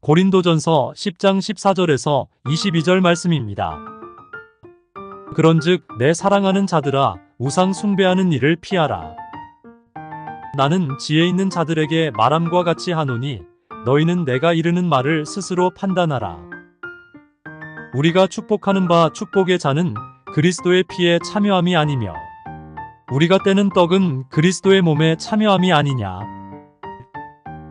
고린도전서 10장 14절에서 22절 말씀입니다. 그런즉 내 사랑하는 자들아 우상 숭배하는 일을 피하라. 나는 지혜 있는 자들에게 말함과 같이 하노니 너희는 내가 이르는 말을 스스로 판단하라. 우리가 축복하는 바 축복의 잔은 그리스도의 피에 참여함이 아니며 우리가 떼는 떡은 그리스도의 몸에 참여함이 아니냐.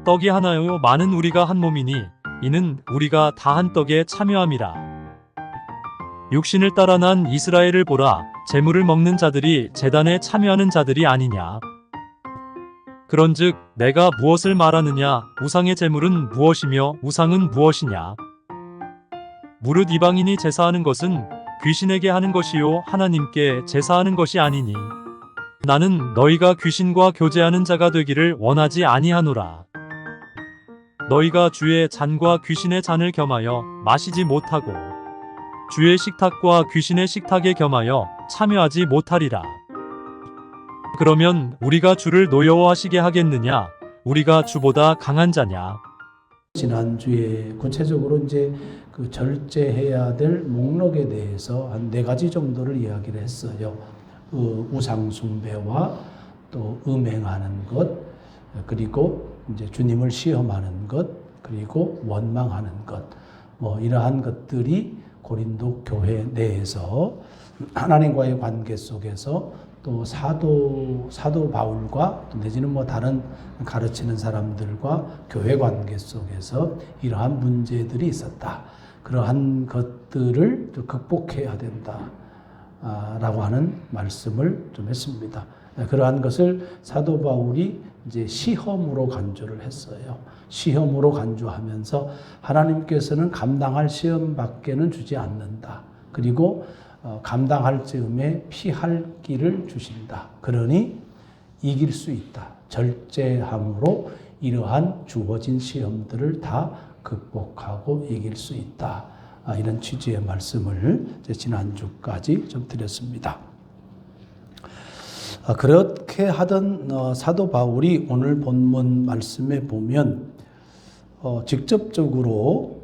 떡이 하나요 많은 우리가 한 몸이니 이는 우리가 다 한 떡에 참여함이라. 육신을 따라 난 이스라엘을 보라. 제물을 먹는 자들이 제단에 참여하는 자들이 아니냐. 그런즉 내가 무엇을 말하느냐. 우상의 제물은 무엇이며 우상은 무엇이냐. 무릇 이방인이 제사하는 것은 귀신에게 하는 것이요 하나님께 제사하는 것이 아니니 나는 너희가 귀신과 교제하는 자가 되기를 원하지 아니하노라. 너희가 주의 잔과 귀신의 잔을 겸하여 마시지 못하고 주의 식탁과 귀신의 식탁에 겸하여 참여하지 못하리라. 그러면 우리가 주를 노여워하시게 하겠느냐? 우리가 주보다 강한 자냐? 지난주에 구체적으로 이제 그 절제해야 될 목록에 대해서 한 4가지 정도를 이야기를 했어요. 우상 숭배와 또 음행하는 것, 그리고 이제 주님을 시험하는 것, 그리고 원망하는 것, 이러한 것들이 고린도 교회 내에서 하나님과의 관계 속에서 또 사도 바울과 또 내지는 다른 가르치는 사람들과 교회 관계 속에서 이러한 문제들이 있었다. 그러한 것들을 좀 극복해야 된다. 라고 하는 말씀을 좀 했습니다. 그러한 것을 사도 바울이 이제 시험으로 간주를 했어요. 시험으로 간주하면서 하나님께서는 감당할 시험밖에는 주지 않는다. 그리고 감당할 즈음에 피할 길을 주신다. 그러니 이길 수 있다. 절제함으로 이러한 주어진 시험들을 다 극복하고 이길 수 있다. 이런 취지의 말씀을 지난주까지 좀 드렸습니다. 그렇게 하던 사도 바울이 오늘 본문 말씀에 보면 직접적으로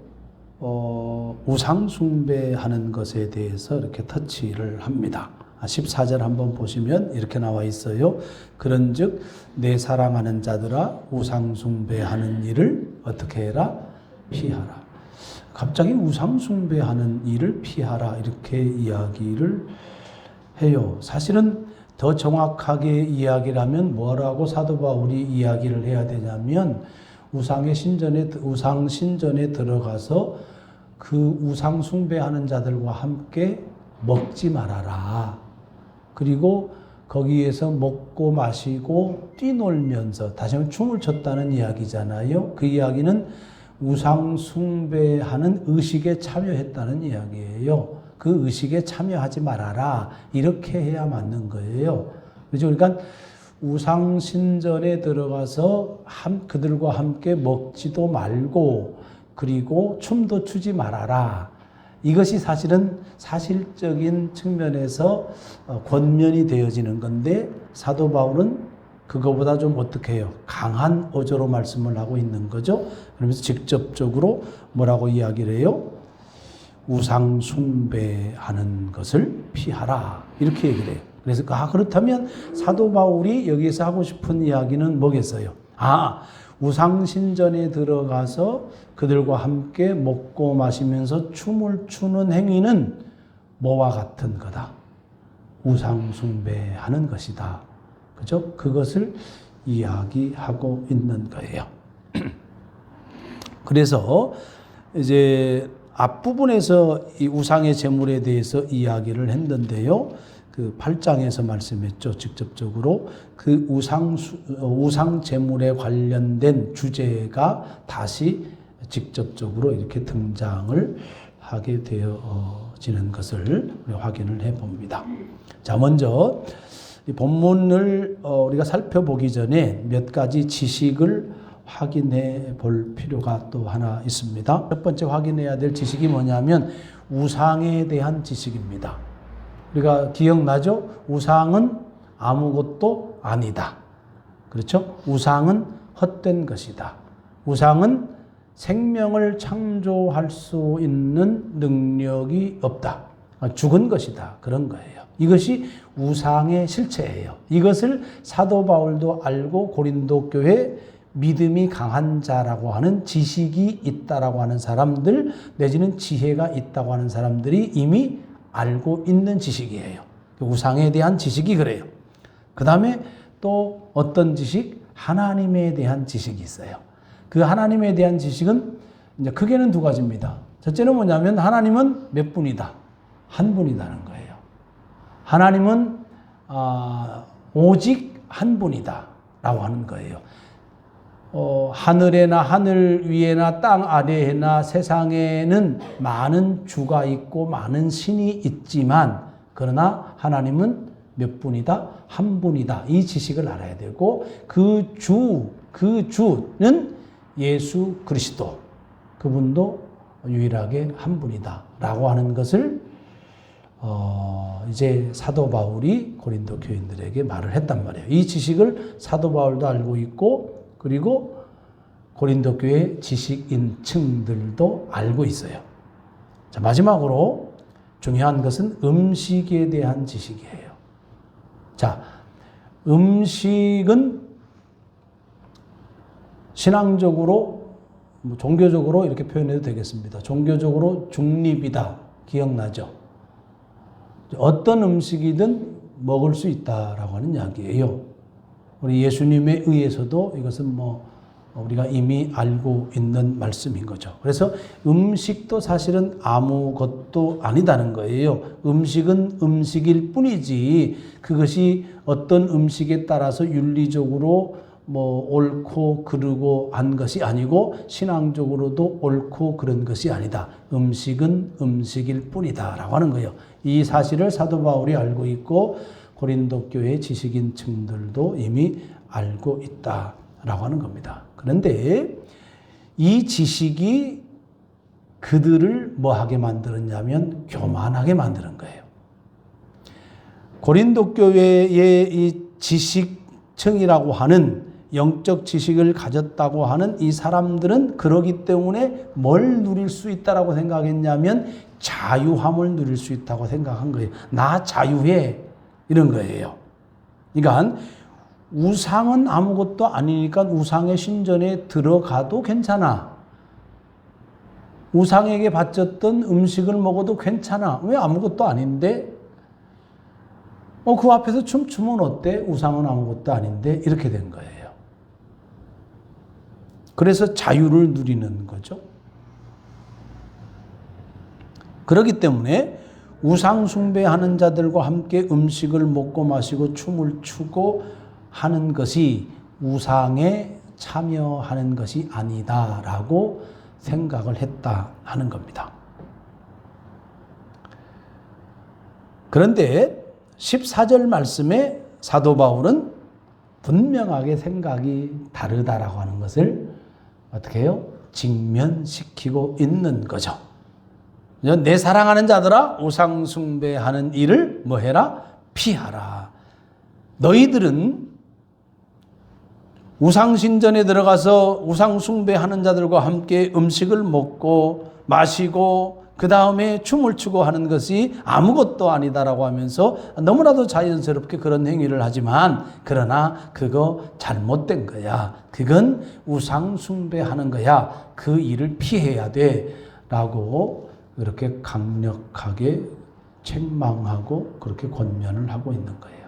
우상 숭배하는 것에 대해서 이렇게 터치를 합니다. 14절 한번 보시면 이렇게 나와 있어요. 그런즉 내 사랑하는 자들아 우상 숭배하는 일을 어떻게 해라? 피하라. 갑자기 우상 숭배하는 일을 피하라 이렇게 이야기를 해요. 사실은 더 정확하게 이야기를 하면 뭐라고 사도 바울이 이야기를 해야 되냐면 우상 신전에 들어가서 그 우상 숭배하는 자들과 함께 먹지 말아라. 그리고 거기에서 먹고 마시고 뛰놀면서 다시 한번 춤을 췄다는 이야기잖아요. 그 이야기는 우상 숭배하는 의식에 참여했다는 이야기예요. 그 의식에 참여하지 말아라. 이렇게 해야 맞는 거예요. 그렇죠? 그러니까 우상 신전에 들어가서 그들과 함께 먹지도 말고 그리고 춤도 추지 말아라. 이것이 사실은 사실적인 측면에서 권면이 되어지는 건데 사도 바울은 그거보다 좀 어떻게 해요? 강한 어조로 말씀을 하고 있는 거죠. 그러면서 직접적으로 뭐라고 이야기를 해요? 우상 숭배하는 것을 피하라. 이렇게 얘기를 해요. 그래서 그렇다면 사도 바울이 여기서 하고 싶은 이야기는 뭐겠어요? 우상 신전에 들어가서 그들과 함께 먹고 마시면서 춤을 추는 행위는 뭐와 같은 거다? 우상 숭배하는 것이다. 그죠? 그것을 이야기하고 있는 거예요. 그래서 이제 앞부분에서 이 우상의 제물에 대해서 이야기를 했는데요. 그 8장에서 말씀했죠. 직접적으로 그 우상 제물에 관련된 주제가 다시 직접적으로 이렇게 등장을 하게 되어지는 것을 확인을 해 봅니다. 자, 먼저 이 본문을 우리가 살펴보기 전에 몇 가지 지식을 확인해 볼 필요가 또 하나 있습니다. 첫 번째 확인해야 될 지식이 뭐냐면 우상에 대한 지식입니다. 우리가 기억나죠? 우상은 아무것도 아니다. 그렇죠? 우상은 헛된 것이다. 우상은 생명을 창조할 수 있는 능력이 없다. 죽은 것이다. 그런 거예요. 이것이 우상의 실체예요. 이것을 사도 바울도 알고 고린도 교회 믿음이 강한 자라고 하는 지식이 있다라고 하는 사람들 내지는 지혜가 있다고 하는 사람들이 이미 알고 있는 지식이에요. 우상에 대한 지식이 그래요. 그 다음에 또 어떤 지식? 하나님에 대한 지식이 있어요. 그 하나님에 대한 지식은 이제 크게는 두 가지입니다. 첫째는 뭐냐면 하나님은 몇 분이다? 한 분이다는 거예요. 하나님은 오직 한 분이다 라고 하는 거예요. 하늘에나 하늘 위에나 땅 아래에나 세상에는 많은 주가 있고 많은 신이 있지만 그러나 하나님은 몇 분이다? 한 분이다. 이 지식을 알아야 되고 그 주는 예수 그리스도 그분도 유일하게 한 분이다 라고 하는 것을 이제 사도 바울이 고린도 교인들에게 말을 했단 말이에요. 이 지식을 사도 바울도 알고 있고 그리고 고린도 교회 지식인층들도 알고 있어요. 자, 마지막으로 중요한 것은 음식에 대한 지식이에요. 자, 음식은 신앙적으로, 종교적으로 이렇게 표현해도 되겠습니다. 종교적으로 중립이다. 기억나죠? 어떤 음식이든 먹을 수 있다라고 하는 이야기예요. 우리 예수님에 의해서도 이것은 우리가 이미 알고 있는 말씀인 거죠. 그래서 음식도 사실은 아무것도 아니다는 거예요. 음식은 음식일 뿐이지 그것이 어떤 음식에 따라서 윤리적으로 옳고 그르고 한 것이 아니고 신앙적으로도 옳고 그런 것이 아니다. 음식은 음식일 뿐이다 라고 하는 거예요. 이 사실을 사도 바울이 알고 있고 고린도 교회 지식인층들도 이미 알고 있다라고 하는 겁니다. 그런데 이 지식이 그들을 뭐하게 만들었냐면 교만하게 만드는 거예요. 고린도 교회의 이 지식층이라고 하는 영적 지식을 가졌다고 하는 이 사람들은 그러기 때문에 뭘 누릴 수 있다라고 생각했냐면 자유함을 누릴 수 있다고 생각한 거예요. 나 자유해 이런 거예요. 그러니까 우상은 아무것도 아니니까 우상의 신전에 들어가도 괜찮아. 우상에게 바쳤던 음식을 먹어도 괜찮아. 왜 아무것도 아닌데? 그 앞에서 춤추면 어때? 우상은 아무것도 아닌데? 이렇게 된 거예요. 그래서 자유를 누리는 거죠. 그렇기 때문에 우상 숭배하는 자들과 함께 음식을 먹고 마시고 춤을 추고 하는 것이 우상에 참여하는 것이 아니다라고 생각을 했다 하는 겁니다. 그런데 14절 말씀에 사도 바울은 분명하게 생각이 다르다라고 하는 것을 어떻게 해요? 직면시키고 있는 거죠. 내 사랑하는 자들아 우상 숭배하는 일을 뭐 해라? 피하라. 너희들은 우상 신전에 들어가서 우상 숭배하는 자들과 함께 음식을 먹고 마시고 그 다음에 춤을 추고 하는 것이 아무것도 아니다라고 하면서 너무나도 자연스럽게 그런 행위를 하지만 그러나 그거 잘못된 거야. 그건 우상 숭배하는 거야. 그 일을 피해야 돼. 라고 그렇게 강력하게 책망하고 그렇게 권면을 하고 있는 거예요.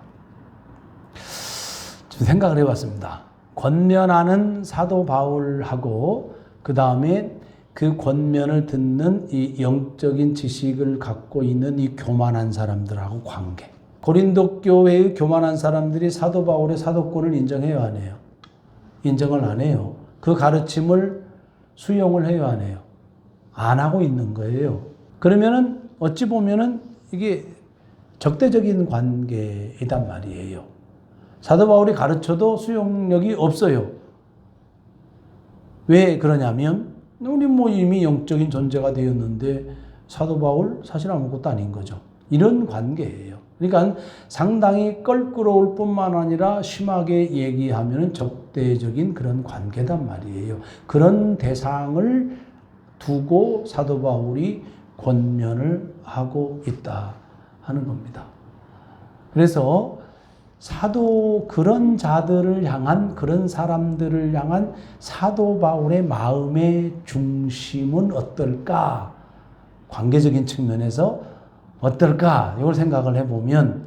좀 생각을 해봤습니다. 권면하는 사도 바울하고 그 다음에 그 권면을 듣는 이 영적인 지식을 갖고 있는 이 교만한 사람들하고 관계. 고린도 교회의 교만한 사람들이 사도 바울의 사도권을 인정해요, 안 해요? 인정을 안 해요. 그 가르침을 수용을 해요, 안 해요? 안 하고 있는 거예요. 그러면은 어찌 보면은 이게 적대적인 관계이단 말이에요. 사도 바울이 가르쳐도 수용력이 없어요. 왜 그러냐면 우리 이미 영적인 존재가 되었는데 사도 바울 사실 아무것도 아닌 거죠. 이런 관계예요. 그러니까 상당히 껄끄러울 뿐만 아니라 심하게 얘기하면 적대적인 그런 관계단 말이에요. 그런 대상을 두고 사도 바울이 권면을 하고 있다 하는 겁니다. 그래서 그런 자들을 향한, 그런 사람들을 향한 사도 바울의 마음의 중심은 어떨까? 관계적인 측면에서 어떨까? 이걸 생각을 해보면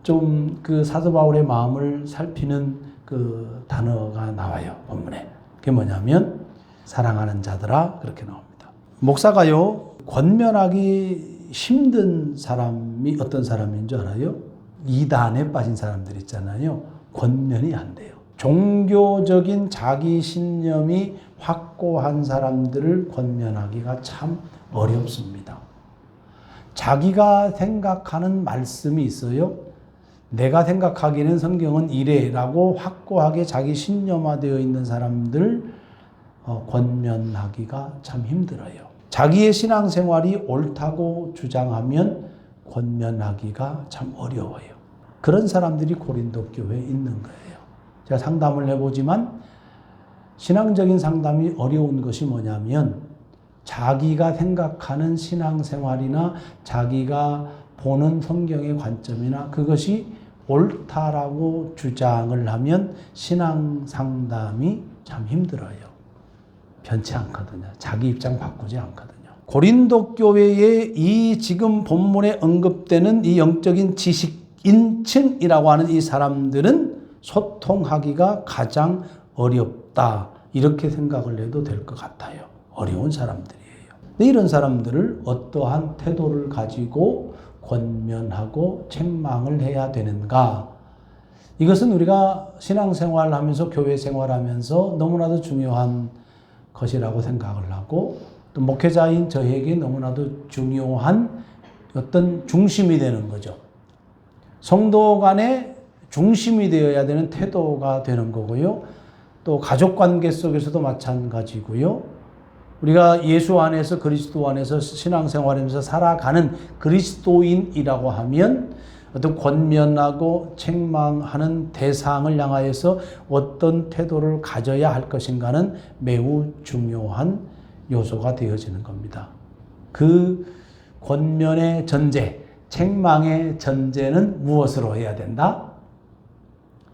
좀 그 사도 바울의 마음을 살피는 그 단어가 나와요, 본문에. 그게 뭐냐면 사랑하는 자들아, 그렇게 나옵니다. 목사가요, 권면하기 힘든 사람이 어떤 사람인 줄 알아요? 이단에 빠진 사람들 있잖아요. 권면이 안 돼요. 종교적인 자기 신념이 확고한 사람들을 권면하기가 참 어렵습니다. 자기가 생각하는 말씀이 있어요. 내가 생각하기에는 성경은 이래라고 확고하게 자기 신념화되어 있는 사람들 권면하기가 참 힘들어요. 자기의 신앙생활이 옳다고 주장하면 권면하기가 참 어려워요. 그런 사람들이 고린도 교회에 있는 거예요. 제가 상담을 해보지만 신앙적인 상담이 어려운 것이 뭐냐면 자기가 생각하는 신앙생활이나 자기가 보는 성경의 관점이나 그것이 옳다라고 주장을 하면 신앙 상담이 참 힘들어요. 변치 않거든요. 자기 입장 바꾸지 않거든요. 고린도 교회의 이 지금 본문에 언급되는 이 영적인 지식인층이라고 하는 이 사람들은 소통하기가 가장 어렵다. 이렇게 생각을 해도 될 것 같아요. 어려운 사람들이에요. 근데 이런 사람들을 어떠한 태도를 가지고 권면하고 책망을 해야 되는가? 이것은 우리가 신앙생활 하면서 교회 생활하면서 너무나도 중요한 것이라고 생각을 하고 또 목회자인 저에게 너무나도 중요한 어떤 중심이 되는 거죠. 성도 간의 중심이 되어야 되는 태도가 되는 거고요. 또 가족 관계 속에서도 마찬가지고요. 우리가 예수 안에서 그리스도 안에서 신앙생활하면서 살아가는 그리스도인이라고 하면 어떤 권면하고 책망하는 대상을 향하여서 어떤 태도를 가져야 할 것인가는 매우 중요한 요소가 되어지는 겁니다. 그 권면의 전제, 책망의 전제는 무엇으로 해야 된다?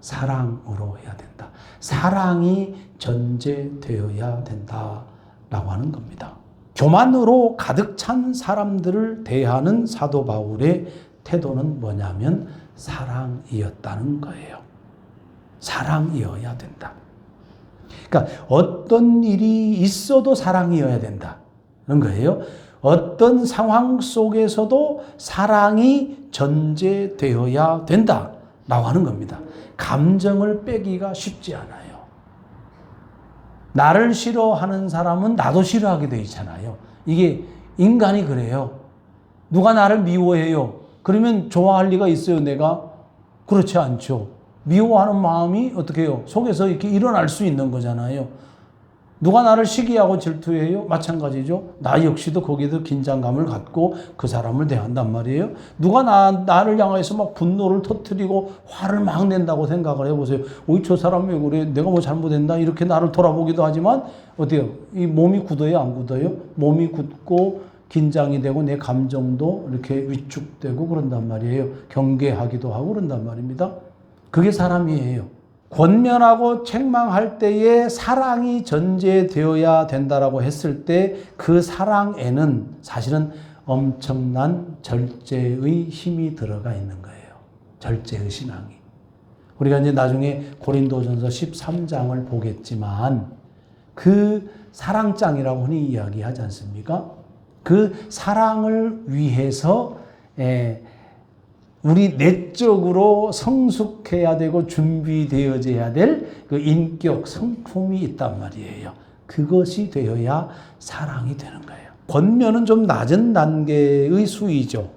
사랑으로 해야 된다. 사랑이 전제되어야 된다라고 하는 겁니다. 교만으로 가득 찬 사람들을 대하는 사도 바울의 태도는 뭐냐면 사랑이었다는 거예요. 사랑이어야 된다. 그러니까 어떤 일이 있어도 사랑이어야 된다는 거예요. 어떤 상황 속에서도 사랑이 전제되어야 된다라고 하는 겁니다. 감정을 빼기가 쉽지 않아요. 나를 싫어하는 사람은 나도 싫어하게 돼 있잖아요. 이게 인간이 그래요. 누가 나를 미워해요. 그러면 좋아할 리가 있어요, 내가? 그렇지 않죠. 미워하는 마음이 어떻게 해요? 속에서 이렇게 일어날 수 있는 거잖아요. 누가 나를 시기하고 질투해요? 마찬가지죠. 나 역시도 거기에도 긴장감을 갖고 그 사람을 대한단 말이에요. 누가 나를 향해서 막 분노를 터뜨리고 화를 막 낸다고 생각을 해보세요. 어이, 저 사람 왜 그래? 내가 뭐 잘못했나? 이렇게 나를 돌아보기도 하지만 어때요? 이 몸이 굳어요? 안 굳어요? 몸이 굳고 긴장이 되고 내 감정도 이렇게 위축되고 그런단 말이에요. 경계하기도 하고 그런단 말입니다. 그게 사람이에요. 권면하고 책망할 때에 사랑이 전제되어야 된다라고 했을 때 그 사랑에는 사실은 엄청난 절제의 힘이 들어가 있는 거예요. 절제의 신앙이. 우리가 이제 나중에 고린도전서 13장을 보겠지만 그 사랑장이라고 흔히 이야기하지 않습니까? 그 사랑을 위해서 우리 내적으로 성숙해야 되고 준비되어져야 될 그 인격 성품이 있단 말이에요. 그것이 되어야 사랑이 되는 거예요. 권면은 좀 낮은 단계의 수위죠.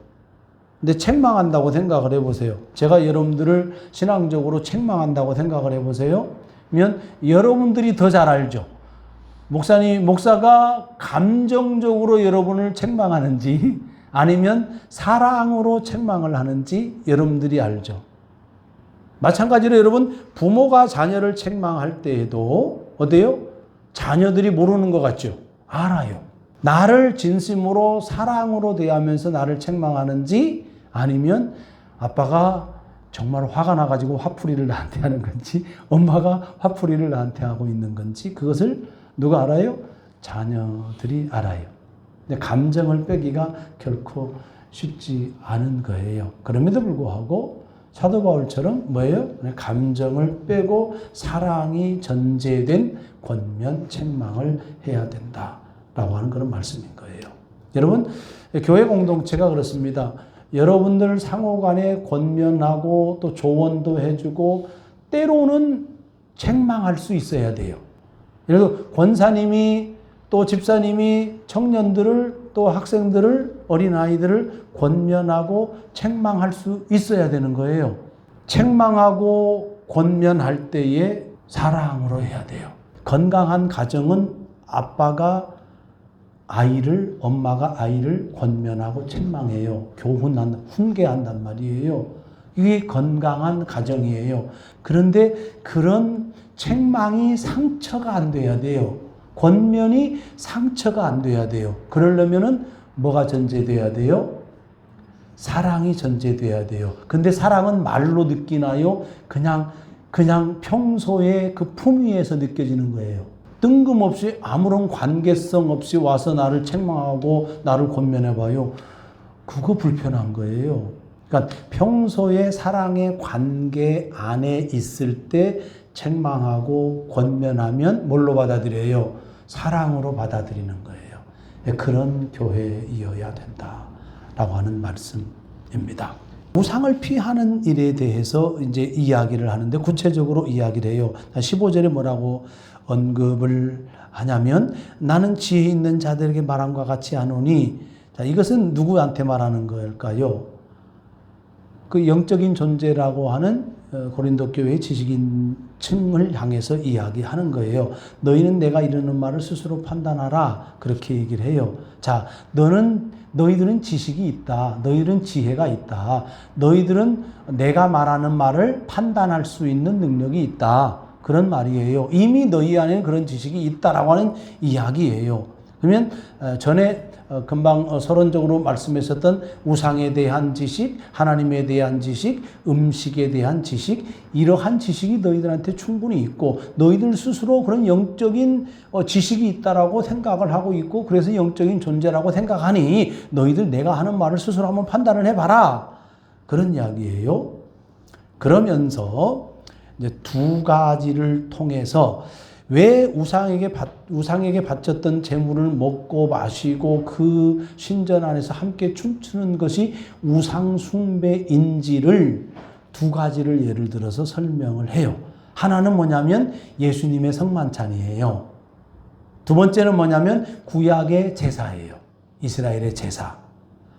근데 책망한다고 생각을 해보세요. 제가 여러분들을 신앙적으로 책망한다고 생각을 해보세요. 그러면 여러분들이 더 잘 알죠. 목사가 감정적으로 여러분을 책망하는지 아니면 사랑으로 책망을 하는지 여러분들이 알죠. 마찬가지로 여러분 부모가 자녀를 책망할 때에도 어때요? 자녀들이 모르는 것 같죠? 알아요. 나를 진심으로 사랑으로 대하면서 나를 책망하는지 아니면 아빠가 정말 화가 나가지고 화풀이를 나한테 하는 건지 엄마가 화풀이를 나한테 하고 있는 건지 그것을 누가 알아요? 자녀들이 알아요. 근데 감정을 빼기가 결코 쉽지 않은 거예요. 그럼에도 불구하고 사도 바울처럼 뭐예요? 감정을 빼고 사랑이 전제된 권면, 책망을 해야 된다라고 하는 그런 말씀인 거예요. 여러분, 교회 공동체가 그렇습니다. 여러분들 상호 간에 권면하고 또 조언도 해주고 때로는 책망할 수 있어야 돼요. 예를 들어 권사님이 또 집사님이 청년들을 또 학생들을 어린아이들을 권면하고 책망할 수 있어야 되는 거예요. 책망하고 권면할 때에 사랑으로 해야 돼요. 건강한 가정은 아빠가 아이를, 엄마가 아이를 권면하고 책망해요. 교훈한다, 훈계한단 말이에요. 이게 건강한 가정이에요. 그런데 그런 책망이 상처가 안 돼야 돼요. 권면이 상처가 안 돼야 돼요. 그러려면은 뭐가 전제돼야 돼요? 사랑이 전제돼야 돼요. 근데 사랑은 말로 느끼나요? 그냥 평소에 그 품위에서 느껴지는 거예요. 뜬금없이 아무런 관계성 없이 와서 나를 책망하고 나를 권면해봐요. 그거 불편한 거예요. 그러니까 평소에 사랑의 관계 안에 있을 때 책망하고 권면하면 뭘로 받아들여요? 사랑으로 받아들이는 거예요. 그런 교회이어야 된다라고 하는 말씀입니다. 우상을 피하는 일에 대해서 이제 이야기를 하는데 구체적으로 이야기를 해요. 15절에 뭐라고 언급을 하냐면 나는 지혜 있는 자들에게 말함과 같이 하노니 자, 이것은 누구한테 말하는 걸까요? 그 영적인 존재라고 하는 고린도 교회의 지식인층을 향해서 이야기하는 거예요. 너희는 내가 이르는 말을 스스로 판단하라. 그렇게 얘기를 해요. 자, 너희들은 지식이 있다. 너희들은 지혜가 있다. 너희들은 내가 말하는 말을 판단할 수 있는 능력이 있다. 그런 말이에요. 이미 너희 안에는 그런 지식이 있다라고 하는 이야기예요. 그러면 전에 금방 서론적으로 말씀했었던 우상에 대한 지식, 하나님에 대한 지식, 음식에 대한 지식, 이러한 지식이 너희들한테 충분히 있고 너희들 스스로 그런 영적인 지식이 있다라고 생각을 하고 있고 그래서 영적인 존재라고 생각하니 너희들 내가 하는 말을 스스로 한번 판단을 해봐라. 그런 이야기예요. 그러면서 이제 두 가지를 통해서 왜 우상에게 바쳤던 재물을 먹고 마시고 그 신전 안에서 함께 춤추는 것이 우상 숭배인지를 두 가지를 예를 들어서 설명을 해요. 하나는 뭐냐면 예수님의 성만찬이에요. 두 번째는 뭐냐면 구약의 제사예요. 이스라엘의 제사.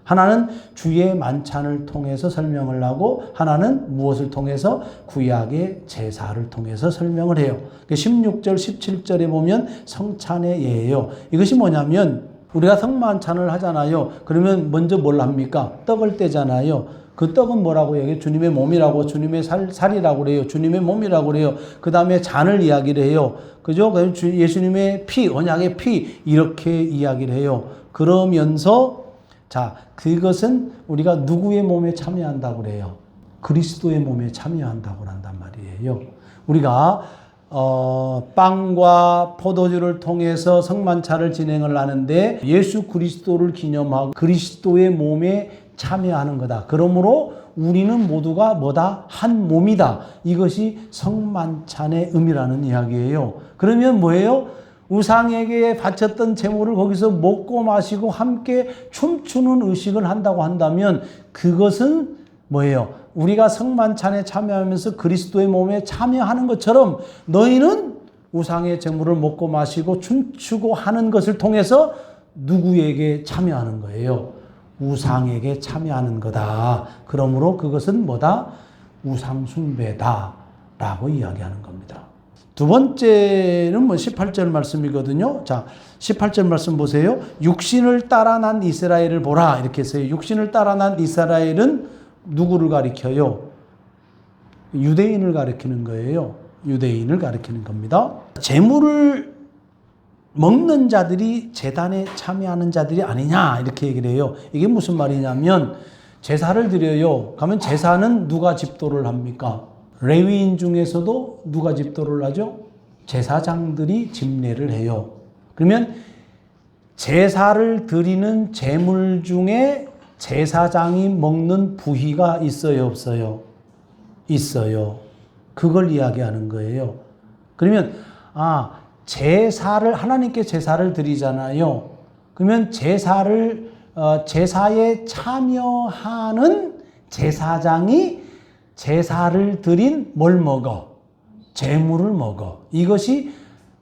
하나는 주의 만찬을 통해서 설명을 하고 하나는 무엇을 통해서 구약의 제사를 통해서 설명을 해요. 16절, 17절에 보면 성찬의 예예요. 이것이 뭐냐면 우리가 성만찬을 하잖아요. 그러면 먼저 뭘 합니까? 떡을 떼잖아요. 그 떡은 뭐라고 해요? 주님의 몸이라고, 주님의 살이라고 그래요. 주님의 몸이라고 그래요. 그 다음에 잔을 이야기를 해요. 그죠? 예수님의 피, 언약의 피, 이렇게 이야기를 해요. 그러면서 자, 그것은 우리가 누구의 몸에 참여한다고 그래요? 그리스도의 몸에 참여한다고 한단 말이에요. 우리가 빵과 포도주를 통해서 성만찬을 진행을 하는데 예수 그리스도를 기념하고 그리스도의 몸에 참여하는 거다. 그러므로 우리는 모두가 뭐다? 한 몸이다. 이것이 성만찬의 의미라는 이야기예요. 그러면 뭐예요? 우상에게 바쳤던 제물을 거기서 먹고 마시고 함께 춤추는 의식을 한다고 한다면 그것은 뭐예요? 우리가 성만찬에 참여하면서 그리스도의 몸에 참여하는 것처럼 너희는 우상의 제물을 먹고 마시고 춤추고 하는 것을 통해서 누구에게 참여하는 거예요? 우상에게 참여하는 거다. 그러므로 그것은 뭐다? 우상 숭배다 라고 이야기하는 겁니다. 두 번째는 18절 말씀이거든요. 자, 18절 말씀 보세요. 육신을 따라 난 이스라엘을 보라. 이렇게 해서요. 육신을 따라 난 이스라엘은 누구를 가리켜요? 유대인을 가리키는 거예요. 유대인을 가리키는 겁니다. 제물을 먹는 자들이 제단에 참여하는 자들이 아니냐 이렇게 얘기를 해요. 이게 무슨 말이냐면 제사를 드려요. 그러면 제사는 누가 집도를 합니까? 레위인 중에서도 누가 집도를 하죠? 제사장들이 집례를 해요. 그러면 제사를 드리는 제물 중에 제사장이 먹는 부위가 있어요, 없어요? 있어요. 그걸 이야기하는 거예요. 그러면 제사를 하나님께 제사를 드리잖아요. 그러면 제사에 참여하는 제사장이 제사를 드린 뭘 먹어? 제물을 먹어. 이것이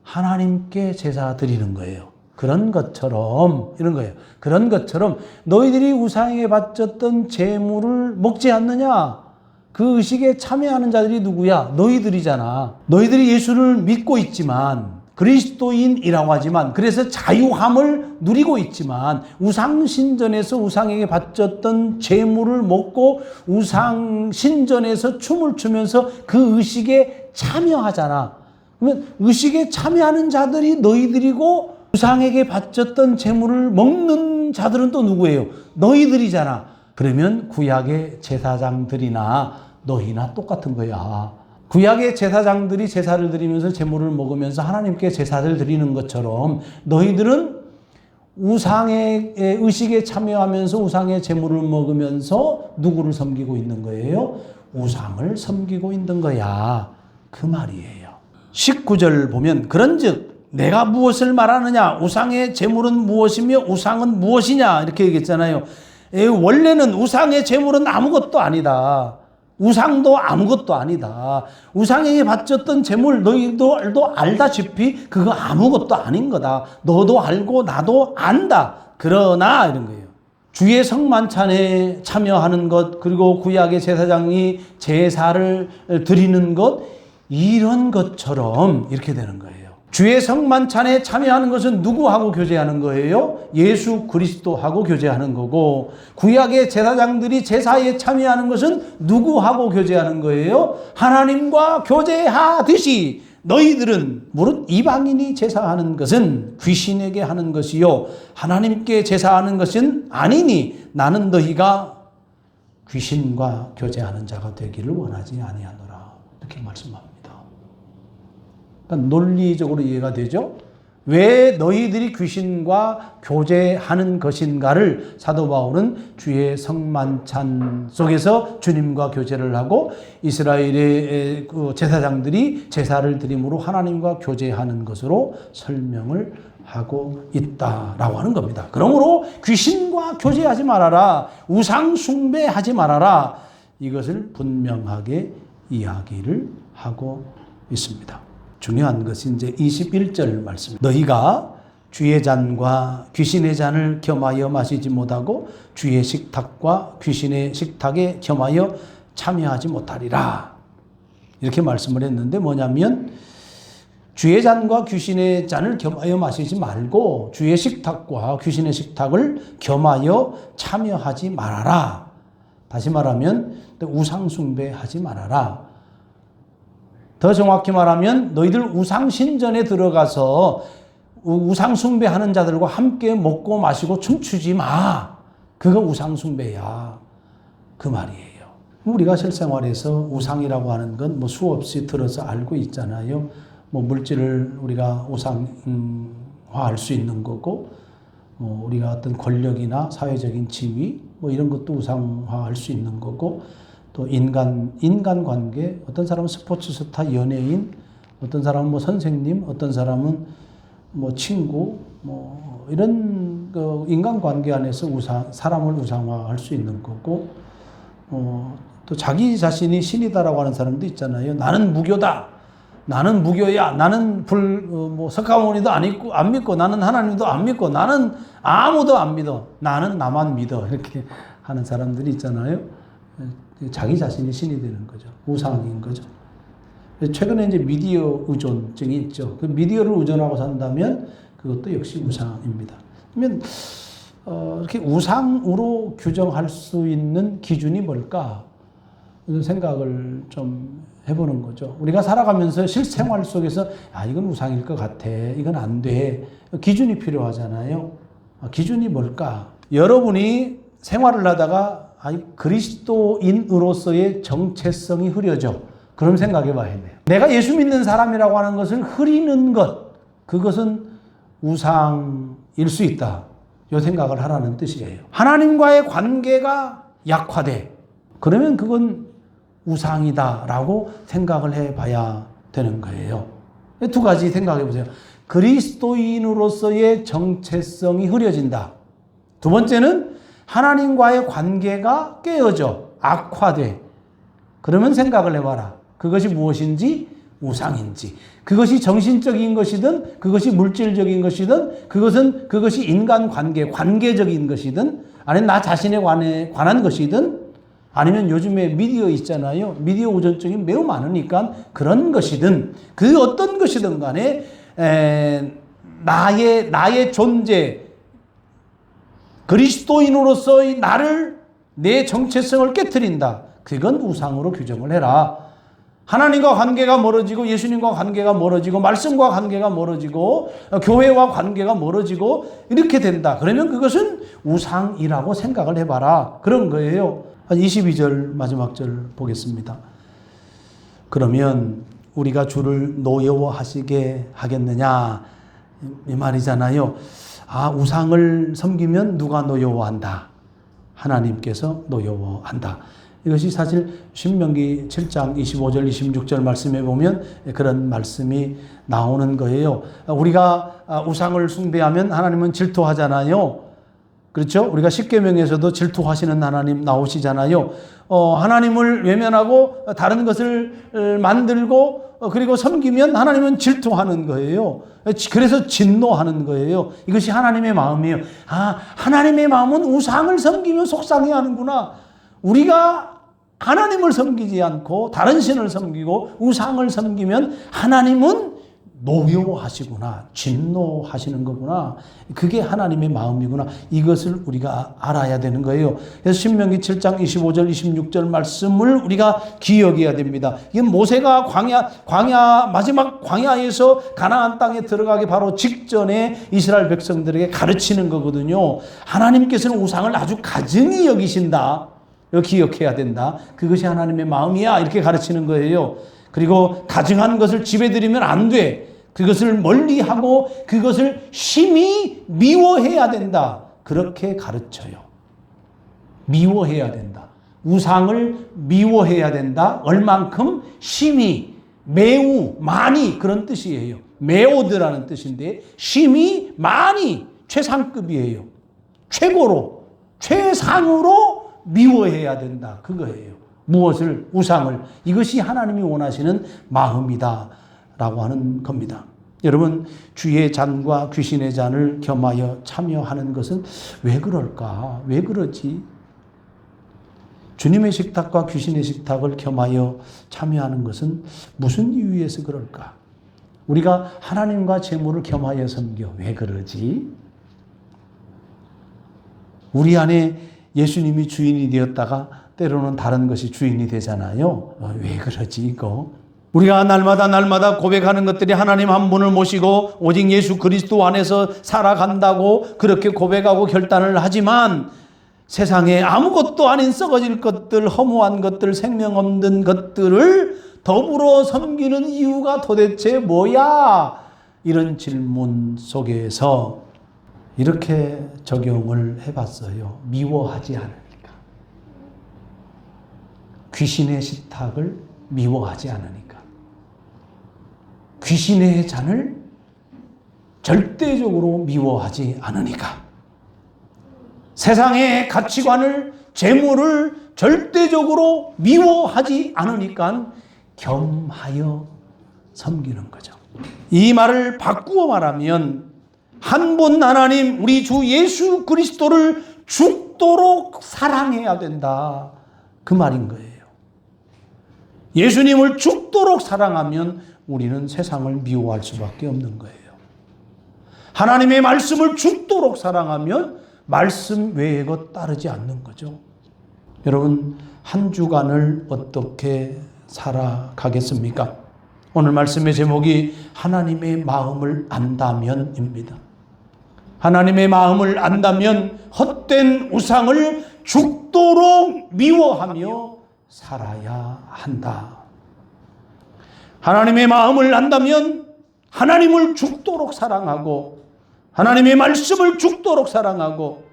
하나님께 제사 드리는 거예요. 그런 것처럼 이런 거예요. 그런 것처럼 너희들이 우상에게 바쳤던 제물을 먹지 않느냐? 그 의식에 참여하는 자들이 누구야? 너희들이잖아. 너희들이 예수를 믿고 있지만 그리스도인이라고 하지만 그래서 자유함을 누리고 있지만 우상신전에서 우상에게 바쳤던 제물을 먹고 우상신전에서 춤을 추면서 그 의식에 참여하잖아. 그러면 의식에 참여하는 자들이 너희들이고 우상에게 바쳤던 제물을 먹는 자들은 또 누구예요? 너희들이잖아. 그러면 구약의 제사장들이나 너희나 똑같은 거야. 구약의 제사장들이 제사를 드리면서 제물을 먹으면서 하나님께 제사를 드리는 것처럼 너희들은 우상의 의식에 참여하면서 우상의 제물을 먹으면서 누구를 섬기고 있는 거예요? 우상을 섬기고 있는 거야. 그 말이에요. 19절 보면 그런즉 내가 무엇을 말하느냐? 우상의 제물은 무엇이며 우상은 무엇이냐? 이렇게 얘기했잖아요. 원래는 우상의 제물은 아무것도 아니다. 우상도 아무것도 아니다. 우상에게 바쳤던 제물 너희도 알다시피 그거 아무것도 아닌 거다. 너도 알고 나도 안다. 그러나 이런 거예요. 주의 성만찬에 참여하는 것 그리고 구약의 제사장이 제사를 드리는 것 이런 것처럼 이렇게 되는 거예요. 주의 성만찬에 참여하는 것은 누구하고 교제하는 거예요? 예수 그리스도하고 교제하는 거고 구약의 제사장들이 제사에 참여하는 것은 누구하고 교제하는 거예요? 하나님과 교제하듯이 너희들은 무릇 이방인이 제사하는 것은 귀신에게 하는 것이요 하나님께 제사하는 것은 아니니 나는 너희가 귀신과 교제하는 자가 되기를 원하지 아니하노라 이렇게 말씀합니다. 논리적으로 이해가 되죠? 왜 너희들이 귀신과 교제하는 것인가를 사도 바울은 주의 성만찬 속에서 주님과 교제를 하고 이스라엘의 제사장들이 제사를 드림으로 하나님과 교제하는 것으로 설명을 하고 있다라고 하는 겁니다. 그러므로 귀신과 교제하지 말아라. 우상 숭배하지 말아라. 이것을 분명하게 이야기를 하고 있습니다. 중요한 것이 이제 21절 말씀. 너희가 주의 잔과 귀신의 잔을 겸하여 마시지 못하고 주의 식탁과 귀신의 식탁에 겸하여 참여하지 못하리라. 이렇게 말씀을 했는데 뭐냐면 주의 잔과 귀신의 잔을 겸하여 마시지 말고 주의 식탁과 귀신의 식탁을 겸하여 참여하지 말아라. 다시 말하면 우상 숭배하지 말아라. 더 정확히 말하면 너희들 우상신전에 들어가서 우상숭배하는 자들과 함께 먹고 마시고 춤추지 마. 그거 우상숭배야. 그 말이에요. 우리가 실생활에서 우상이라고 하는 건 뭐 수없이 들어서 알고 있잖아요. 뭐 물질을 우리가 우상화할 수 있는 거고 우리가 어떤 권력이나 사회적인 지위 뭐 이런 것도 우상화할 수 있는 거고 또 인간 관계, 어떤 사람은 스포츠 스타, 연예인, 어떤 사람은 뭐 선생님, 어떤 사람은 뭐 친구, 뭐 이런 그 인간 관계 안에서 사람을 우상화할 수 있는 거고, 또 자기 자신이 신이다라고 하는 사람도 있잖아요. 나는 무교다. 나는 무교야. 나는 석가모니도 안 믿고, 나는 하나님도 안 믿고, 나는 아무도 안 믿어. 나는 나만 믿어. 이렇게 하는 사람들이 있잖아요. 자기 자신이 신이 되는 거죠. 우상인 거죠. 최근에 이제 미디어 의존증이 있죠. 그 미디어를 의존하고 산다면 그것도 역시 우상입니다. 그러면 이렇게 우상으로 규정할 수 있는 기준이 뭘까? 생각을 좀 해보는 거죠. 우리가 살아가면서 실생활 속에서 이건 우상일 것 같아. 이건 안 돼. 기준이 필요하잖아요. 기준이 뭘까? 여러분이 생활을 하다가 그리스도인으로서의 정체성이 흐려져. 그럼 생각해 봐야 돼요. 내가 예수 믿는 사람이라고 하는 것을 흐리는 것, 그것은 우상일 수 있다. 이 생각을 하라는 뜻이에요. 하나님과의 관계가 약화돼. 그러면 그건 우상이다라고 생각을 해봐야 되는 거예요. 두 가지 생각해 보세요. 그리스도인으로서의 정체성이 흐려진다. 두 번째는 하나님과의 관계가 깨어져, 악화돼. 그러면 생각을 해봐라. 그것이 무엇인지, 우상인지. 그것이 정신적인 것이든, 그것이 물질적인 것이든, 그것이 인간 관계, 관계적인 것이든, 아니면 나 자신에 관한 것이든, 아니면 요즘에 미디어 있잖아요. 미디어 우전증이 매우 많으니까 그런 것이든, 그 어떤 것이든 간에, 나의 존재, 그리스도인으로서의 내 정체성을 깨트린다. 그건 우상으로 규정을 해라. 하나님과 관계가 멀어지고 예수님과 관계가 멀어지고 말씀과 관계가 멀어지고 교회와 관계가 멀어지고 이렇게 된다. 그러면 그것은 우상이라고 생각을 해봐라. 그런 거예요. 22절 마지막 절 보겠습니다. 그러면 우리가 주를 노여워하시게 하겠느냐 이 말이잖아요. 우상을 섬기면 누가 노여워한다? 하나님께서 노여워한다. 이것이 사실 신명기 7장 25절 26절 말씀에 보면 그런 말씀이 나오는 거예요. 우리가 우상을 숭배하면 하나님은 질투하잖아요. 그렇죠? 우리가 십계명에서도 질투하시는 하나님 나오시잖아요. 하나님을 외면하고 다른 것을 만들고 그리고 섬기면 하나님은 질투하는 거예요. 그래서 진노하는 거예요. 이것이 하나님의 마음이에요. 하나님의 마음은 우상을 섬기면 속상해하는구나. 우리가 하나님을 섬기지 않고 다른 신을 섬기고 우상을 섬기면 하나님은 노여워하시구나. 진노하시는 거구나. 그게 하나님의 마음이구나. 이것을 우리가 알아야 되는 거예요. 그래서 신명기 7장 25절 26절 말씀을 우리가 기억해야 됩니다. 이게 모세가 마지막 광야에서 가나안 땅에 들어가기 바로 직전에 이스라엘 백성들에게 가르치는 거거든요. 하나님께서는 우상을 아주 가증히 여기신다. 이거 기억해야 된다. 그것이 하나님의 마음이야. 이렇게 가르치는 거예요. 그리고 가증한 것을 집에 들이면 안 돼. 그것을 멀리하고 그것을 심히 미워해야 된다. 그렇게 가르쳐요. 미워해야 된다. 우상을 미워해야 된다. 얼만큼? 심히, 매우, 많이 그런 뜻이에요. 매오드라는 뜻인데 심히, 많이 최상급이에요. 최고로, 최상으로 미워해야 된다. 그거예요. 무엇을? 우상을. 이것이 하나님이 원하시는 마음이다 라고 하는 겁니다. 여러분, 주의 잔과 귀신의 잔을 겸하여 참여하는 것은 왜 그럴까? 왜 그러지? 주님의 식탁과 귀신의 식탁을 겸하여 참여하는 것은 무슨 이유에서 그럴까? 우리가 하나님과 재물을 겸하여 섬겨. 왜 그러지? 우리 안에 예수님이 주인이 되었다가 때로는 다른 것이 주인이 되잖아요. 왜 그러지 이거? 우리가 날마다 고백하는 것들이 하나님 한 분을 모시고 오직 예수 그리스도 안에서 살아간다고 그렇게 고백하고 결단을 하지만 세상에 아무것도 아닌 썩어질 것들, 허무한 것들, 생명 없는 것들을 더불어 섬기는 이유가 도대체 뭐야? 이런 질문 속에서 이렇게 적용을 해봤어요. 미워하지 않으니까. 귀신의 식탁을 미워하지 않으니까. 귀신의 잔을 절대적으로 미워하지 않으니까. 세상의 가치관을, 재물을 절대적으로 미워하지 않으니까 겸하여 섬기는 거죠. 이 말을 바꾸어 말하면 한 분 하나님, 우리 주 예수 그리스도를 죽도록 사랑해야 된다. 그 말인 거예요. 예수님을 죽도록 사랑하면 우리는 세상을 미워할 수밖에 없는 거예요. 하나님의 말씀을 죽도록 사랑하면 말씀 외의 것 따르지 않는 거죠. 여러분, 한 주간을 어떻게 살아가겠습니까? 오늘 말씀의 제목이 하나님의 마음을 안다면입니다. 하나님의 마음을 안다면 헛된 우상을 죽도록 미워하며 살아야 한다. 하나님의 마음을 안다면 하나님을 죽도록 사랑하고 하나님의 말씀을 죽도록 사랑하고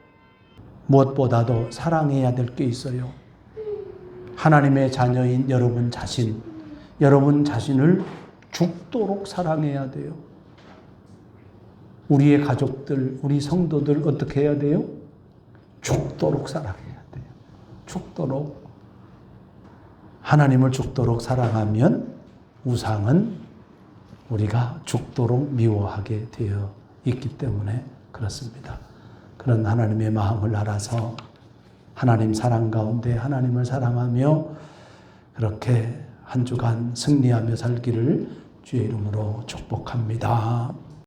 무엇보다도 사랑해야 될 게 있어요. 하나님의 자녀인 여러분 자신을 죽도록 사랑해야 돼요. 우리의 가족들, 우리 성도들 어떻게 해야 돼요? 죽도록 사랑해야 돼요. 죽도록. 하나님을 죽도록 사랑하면 우상은 우리가 죽도록 미워하게 되어 있기 때문에 그렇습니다. 그런 하나님의 마음을 알아서 하나님 사랑 가운데 하나님을 사랑하며 그렇게 한 주간 승리하며 살기를 주의 이름으로 축복합니다.